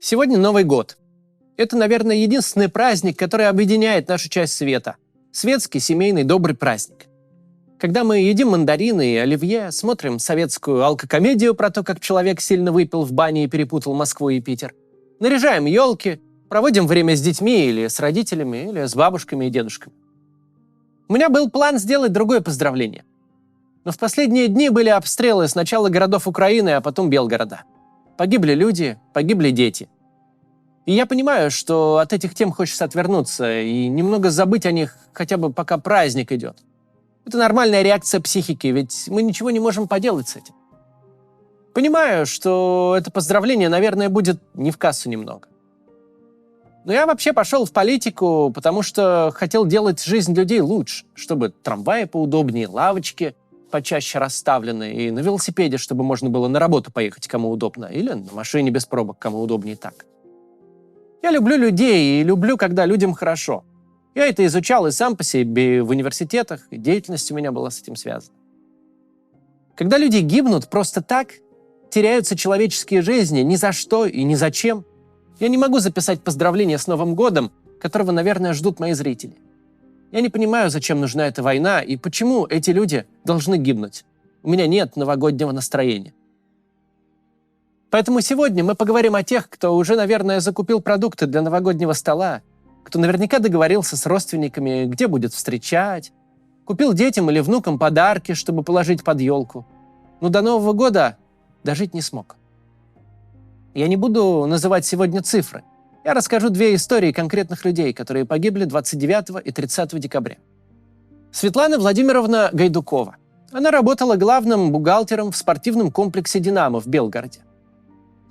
Сегодня Новый год. Это, наверное, единственный праздник, который объединяет нашу часть света. Светский, семейный, добрый праздник. Когда мы едим мандарины и оливье, смотрим советскую алкокомедию про то, как человек сильно выпил в бане и перепутал Москву и Питер, наряжаем елки, проводим время с детьми или с родителями, или с бабушками и дедушками. У меня был план сделать другое поздравление. Но в последние дни были обстрелы сначала городов Украины, а потом Белгорода. Погибли люди, погибли дети. И я понимаю, что от этих тем хочется отвернуться и немного забыть о них, хотя бы пока праздник идет. Это нормальная реакция психики, ведь мы ничего не можем поделать с этим. Понимаю, что это поздравление, наверное, будет не в кассу немного. Но я вообще пошел в политику, потому что хотел делать жизнь людей лучше, чтобы трамваи поудобнее, лавочки почаще расставлены, и на велосипеде, чтобы можно было на работу поехать, кому удобно, или на машине без пробок, кому удобнее так. Я люблю людей и люблю, когда людям хорошо. Я это изучал и сам по себе в университетах, и деятельность у меня была с этим связана. Когда люди гибнут просто так, теряются человеческие жизни ни за что и ни зачем, я не могу записать поздравление с Новым годом, которого, наверное, ждут мои зрители. Я не понимаю, зачем нужна эта война и почему эти люди должны гибнуть. У меня нет новогоднего настроения. Поэтому сегодня мы поговорим о тех, кто уже, наверное, закупил продукты для новогоднего стола, кто наверняка договорился с родственниками, где будет встречать, купил детям или внукам подарки, чтобы положить под елку, но до Нового года дожить не смог. Я не буду называть сегодня цифры. Я расскажу две истории конкретных людей, которые погибли 29 и 30 декабря. Светлана Владимировна Гайдукова. Она работала главным бухгалтером в спортивном комплексе «Динамо» в Белгороде.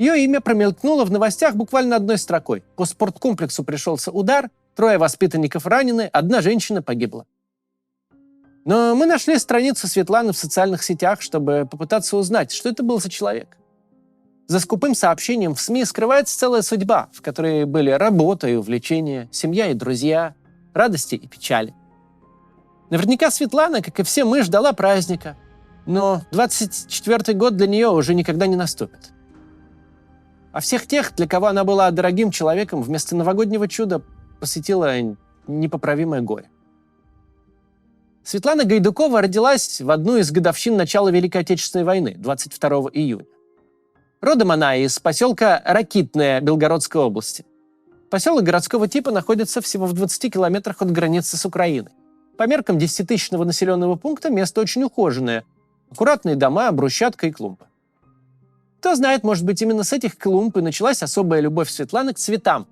Ее имя промелькнуло в новостях буквально одной строкой. По спорткомплексу пришелся удар, 3 воспитанников ранены, 1 женщина погибла. Но мы нашли страницу Светланы в социальных сетях, чтобы попытаться узнать, что это был за человек. За скупым сообщением в СМИ скрывается целая судьба, в которой были работа и увлечения, семья и друзья, радости и печали. Наверняка Светлана, как и все мы, ждала праздника, но 24-й год для нее уже никогда не наступит. А всех тех, для кого она была дорогим человеком, вместо новогоднего чуда посетила непоправимое горе. Светлана Гайдукова родилась в одну из годовщин начала Великой Отечественной войны, 22 июня. Родом она из поселка Ракитное Белгородской области. Поселок городского типа находится всего в 20 километрах от границы с Украиной. По меркам 10-тысячного населенного пункта место очень ухоженное. Аккуратные дома, брусчатка и клумбы. Кто знает, может быть, именно с этих клумб и началась особая любовь Светланы к цветам.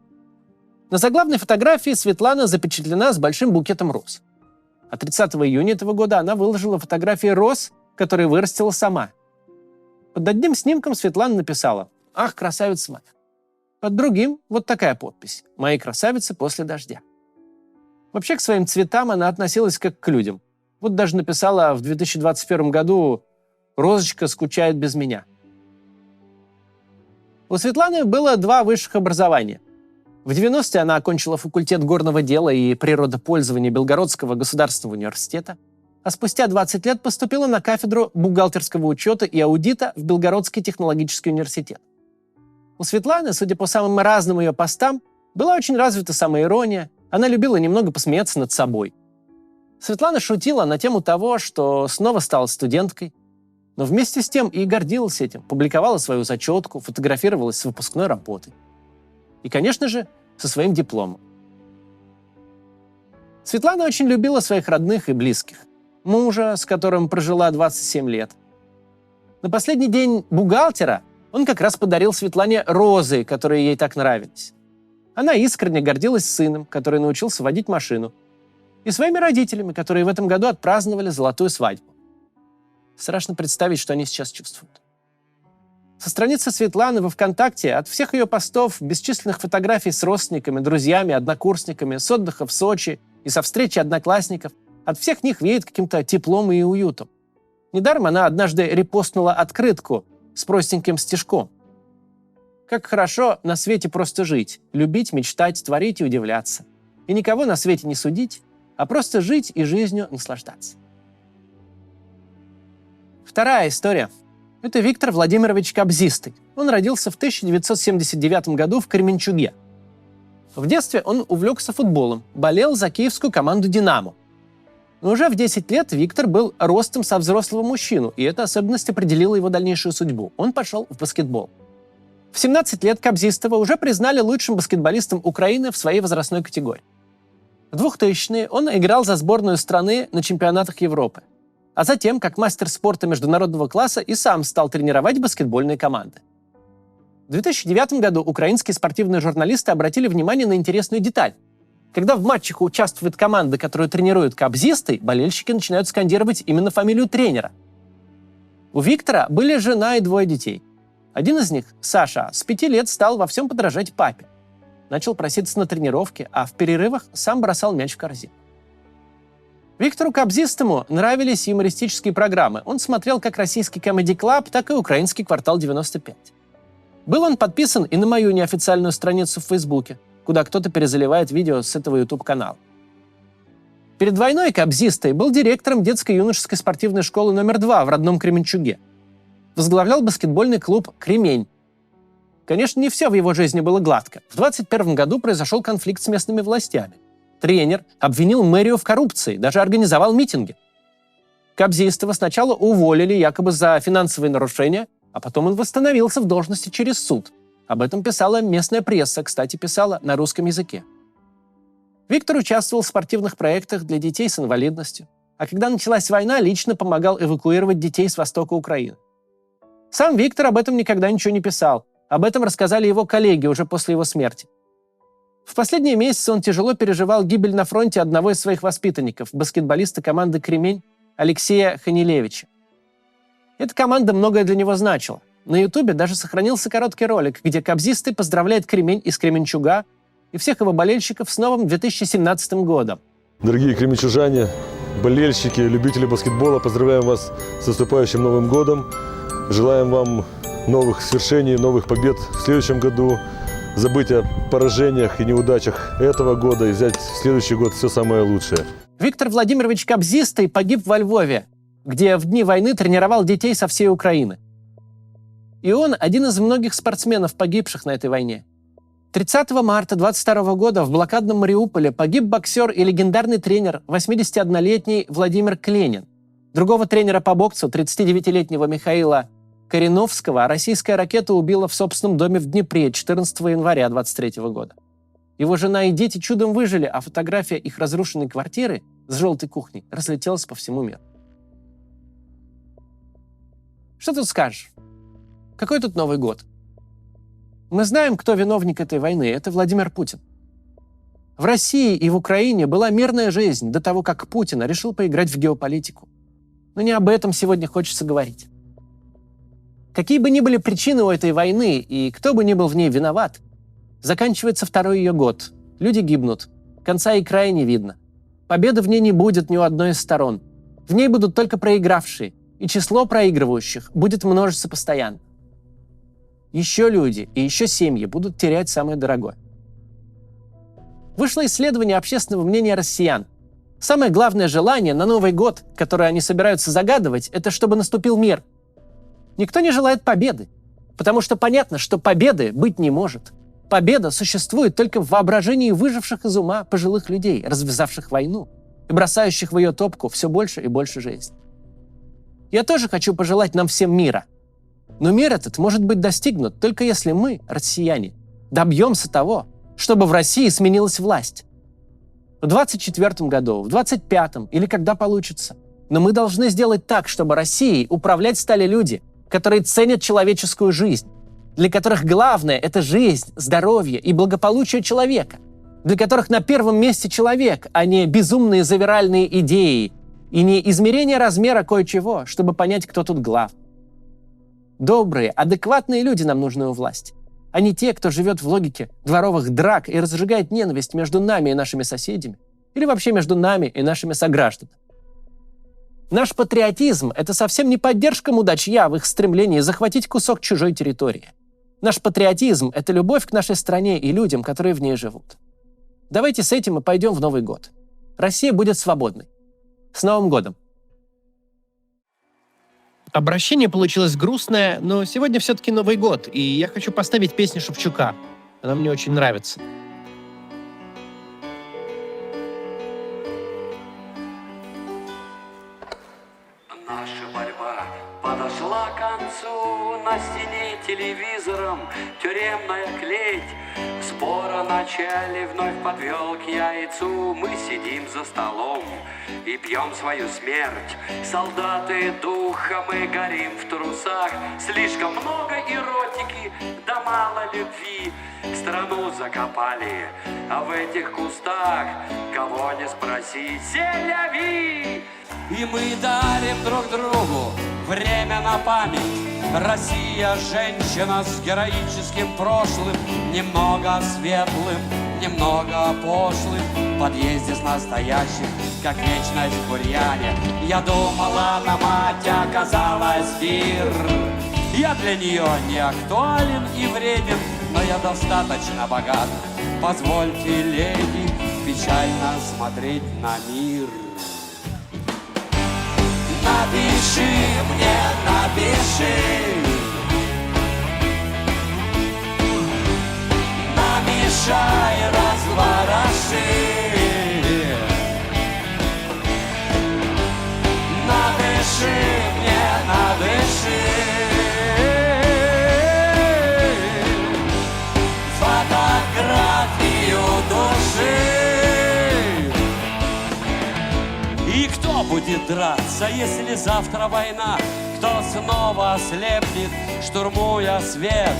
На заглавной фотографии Светлана запечатлена с большим букетом роз. А 30 июня этого года она выложила фотографии роз, которые вырастила сама. Под одним снимком Светлана написала: «Ах, красавица моя». Под другим вот такая подпись: «Мои красавицы после дождя». Вообще к своим цветам она относилась как к людям. Вот даже написала в 2021 году: «Розочка скучает без меня». У Светланы было 2 высших образования. В 90-е она окончила факультет горного дела и природопользования Белгородского государственного университета, а спустя 20 лет поступила на кафедру бухгалтерского учета и аудита в Белгородский технологический университет. У Светланы, судя по самым разным ее постам, была очень развита самоирония, она любила немного посмеяться над собой. Светлана шутила на тему того, что снова стала студенткой, но вместе с тем и гордилась этим, публиковала свою зачетку, фотографировалась с выпускной работой. И, конечно же, со своим дипломом. Светлана очень любила своих родных и близких. Мужа, с которым прожила 27 лет. На последний день бухгалтера он как раз подарил Светлане розы, которые ей так нравились. Она искренне гордилась сыном, который научился водить машину, и своими родителями, которые в этом году отпраздновали золотую свадьбу. Страшно представить, что они сейчас чувствуют. Со страницы Светланы во ВКонтакте от всех ее постов, бесчисленных фотографий с родственниками, друзьями, однокурсниками, с отдыха в Сочи и со встречи одноклассников, от всех них веет каким-то теплом и уютом. Недаром она однажды репостнула открытку с простеньким стишком. «Как хорошо на свете просто жить, любить, мечтать, творить и удивляться. И никого на свете не судить, а просто жить и жизнью наслаждаться». Вторая история. Это Виктор Владимирович Кобзистый. Он родился в 1979 году в Кременчуге. В детстве он увлекся футболом, болел за киевскую команду «Динамо». Но уже в 10 лет Виктор был ростом со взрослого мужчину, и эта особенность определила его дальнейшую судьбу. Он пошел в баскетбол. В 17 лет Кобзистова уже признали лучшим баскетболистом Украины в своей возрастной категории. В 2000-е он играл за сборную страны на чемпионатах Европы. А затем, как мастер спорта международного класса, и сам стал тренировать баскетбольные команды. В 2009 году украинские спортивные журналисты обратили внимание на интересную деталь. Когда в матчах участвуют команды, которые тренируют Кобзистой, болельщики начинают скандировать именно фамилию тренера. У Виктора были жена и 2 детей. Один из них, Саша, с 5 лет стал во всем подражать папе. Начал проситься на тренировки, а в перерывах сам бросал мяч в корзину. Виктору Кобзистому нравились юмористические программы. Он смотрел как российский Comedy Club, так и украинский «Квартал 95». Был он подписан и на мою неофициальную страницу в Фейсбуке, куда кто-то перезаливает видео с этого YouTube-канала. Перед войной Кобзистой был директором детско-юношеской спортивной школы номер 2 в родном Кременчуге. Возглавлял баскетбольный клуб «Кремень». Конечно, не все в его жизни было гладко. В 2021 году произошел конфликт с местными властями. Тренер обвинил мэрию в коррупции, даже организовал митинги. Кобзистова сначала уволили якобы за финансовые нарушения, а потом он восстановился в должности через суд. Об этом писала местная пресса, кстати, писала на русском языке. Виктор участвовал в спортивных проектах для детей с инвалидностью, а когда началась война, лично помогал эвакуировать детей с востока Украины. Сам Виктор об этом никогда ничего не писал, об этом рассказали его коллеги уже после его смерти. В последние месяцы он тяжело переживал гибель на фронте одного из своих воспитанников, баскетболиста команды «Кремень» Алексея Ханилевича. Эта команда многое для него значила. На Ютубе даже сохранился короткий ролик, где Кобзистый поздравляет Кремень из Кременчуга и всех его болельщиков с новым 2017 годом. Дорогие кременчужане, болельщики, любители баскетбола, поздравляем вас с наступающим Новым годом. Желаем вам новых свершений, новых побед в следующем году. Забыть о поражениях и неудачах этого года и взять в следующий год все самое лучшее. Виктор Владимирович Кобзистый погиб во Львове, где в дни войны тренировал детей со всей Украины. И он один из многих спортсменов, погибших на этой войне. 30 марта 22 года в блокадном Мариуполе погиб боксер и легендарный тренер 81-летний Владимир Кленин. Другого тренера по боксу, 39-летнего Михаила Кореновского, российская ракета убила в собственном доме в Днепре 14 января 23 года. Его жена и дети чудом выжили, а фотография их разрушенной квартиры с желтой кухней разлетелась по всему миру. Что тут скажешь? Какой тут Новый год? Мы знаем, кто виновник этой войны. Это Владимир Путин. В России и в Украине была мирная жизнь до того, как Путин решил поиграть в геополитику. Но не об этом сегодня хочется говорить. Какие бы ни были причины у этой войны, и кто бы ни был в ней виноват, заканчивается 2-й ее год. Люди гибнут. Конца и края не видно. Победы в ней не будет ни у одной из сторон. В ней будут только проигравшие, и число проигрывающих будет множиться постоянно. Еще люди и еще семьи будут терять самое дорогое. Вышло исследование общественного мнения россиян. Самое главное желание на Новый год, которое они собираются загадывать, это чтобы наступил мир. Никто не желает победы, потому что понятно, что победы быть не может. Победа существует только в воображении выживших из ума пожилых людей, развязавших войну и бросающих в ее топку все больше и больше жизни. Я тоже хочу пожелать нам всем мира. Но мир этот может быть достигнут только если мы, россияне, добьемся того, чтобы в России сменилась власть. В 2024 году, в 2025 или когда получится. Но мы должны сделать так, чтобы Россией управлять стали люди, которые ценят человеческую жизнь, для которых главное – это жизнь, здоровье и благополучие человека, для которых на первом месте человек, а не безумные завиральные идеи и не измерение размера кое-чего, чтобы понять, кто тут глав. Добрые, адекватные люди нам нужны у власти, а не те, кто живет в логике дворовых драк и разжигает ненависть между нами и нашими соседями, или вообще между нами и нашими согражданами. Наш патриотизм – это совсем не поддержка мудачья в их стремлении захватить кусок чужой территории. Наш патриотизм – это любовь к нашей стране и людям, которые в ней живут. Давайте с этим и пойдем в Новый год. Россия будет свободной. С Новым годом! Обращение получилось грустное, но сегодня все-таки Новый год, и я хочу поставить песню Шевчука. Она мне очень нравится. Наша борьба подошла к концу, на стене телевизором тюремная клеть. Спор о начале вновь подвел к яйцу. Мы сидим за столом и пьем свою смерть. Солдаты духа, мы горим в трусах. Слишком много эротики, да мало любви. Страну закопали, а в этих кустах кого не спроси, селяви. И мы дарим друг другу время на память. Россия, женщина с героическим прошлым, немного светлым, немного пошлым. В подъезде с настоящим, как вечность в бурьяне. Я думала, на мать оказалась пир. Я для нее не актуален и вреден, но я достаточно богат. Позвольте, леди, печально смотреть на мир. Напиши мне, напиши, намешай, развороши. Напиши мне, напиши фотографию души. И кто будет драться, если завтра война? Кто снова ослепнет, штурмуя свет?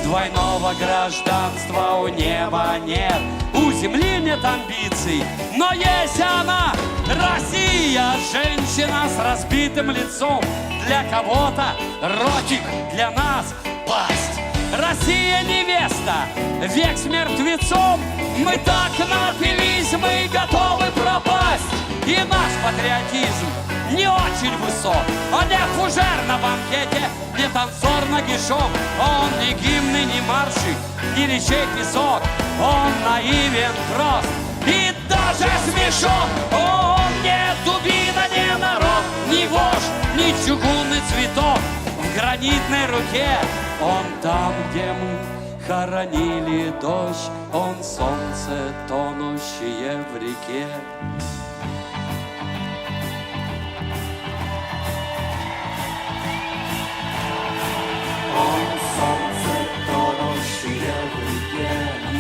Двойного гражданства у неба нет. У земли нет амбиций, но есть она. Россия, женщина с разбитым лицом. Для кого-то ротик, для нас пасть. Россия, невеста, век с мертвецом. Мы так напились, мы готовы пропасть. И наш патриотизм не очень высок. Он не фужер на банкете, не танцор нагишом. Он не гимны, не марши, не речей песок. Он наивен, прост и даже смешон. Он не дубина, не народ, не вождь, не чугунный цветок в гранитной руке. Он там, где мы хоронили дождь. Он солнце, тонущее в реке.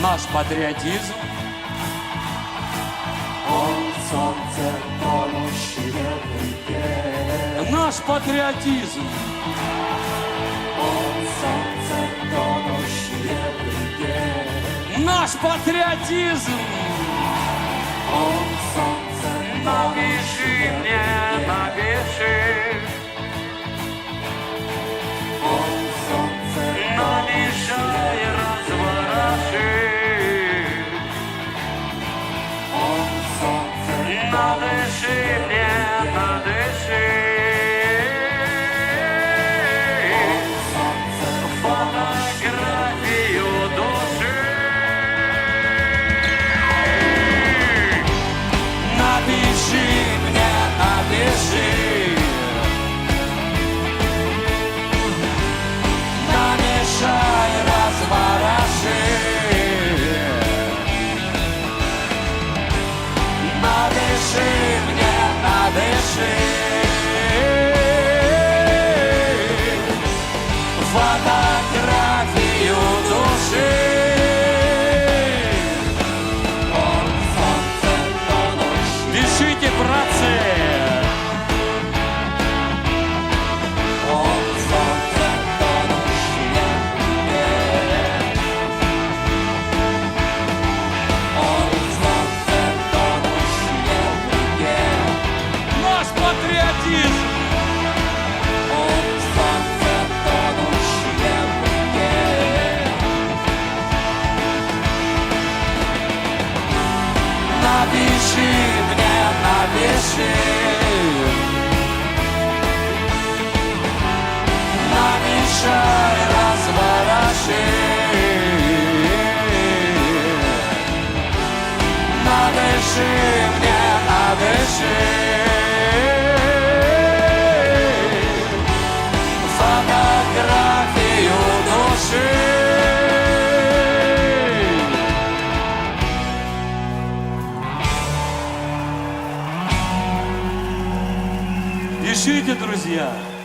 Наш патриотизм, он солнце, тонущее в реке. Наш патриотизм, он солнце, тонущее в реке. Наш патриотизм, он солнце, напиши мне, напиши. Он солнце, намешай, развороши. Надыши мне, надыши. Фотографию души. Напиши мне, напиши. Намешай, развороши. Напиши мне, напиши фотографию души. Он солнце, тонущее. Пишите, братцы. Он солнце, тонущее в реке. Он солнце, тонущее в реке. Наш патриотизм. Он солнце, тонущее в реке. Напиши мне, напиши. Намешай, развороши. Напиши мне, напиши Пишите, друзья.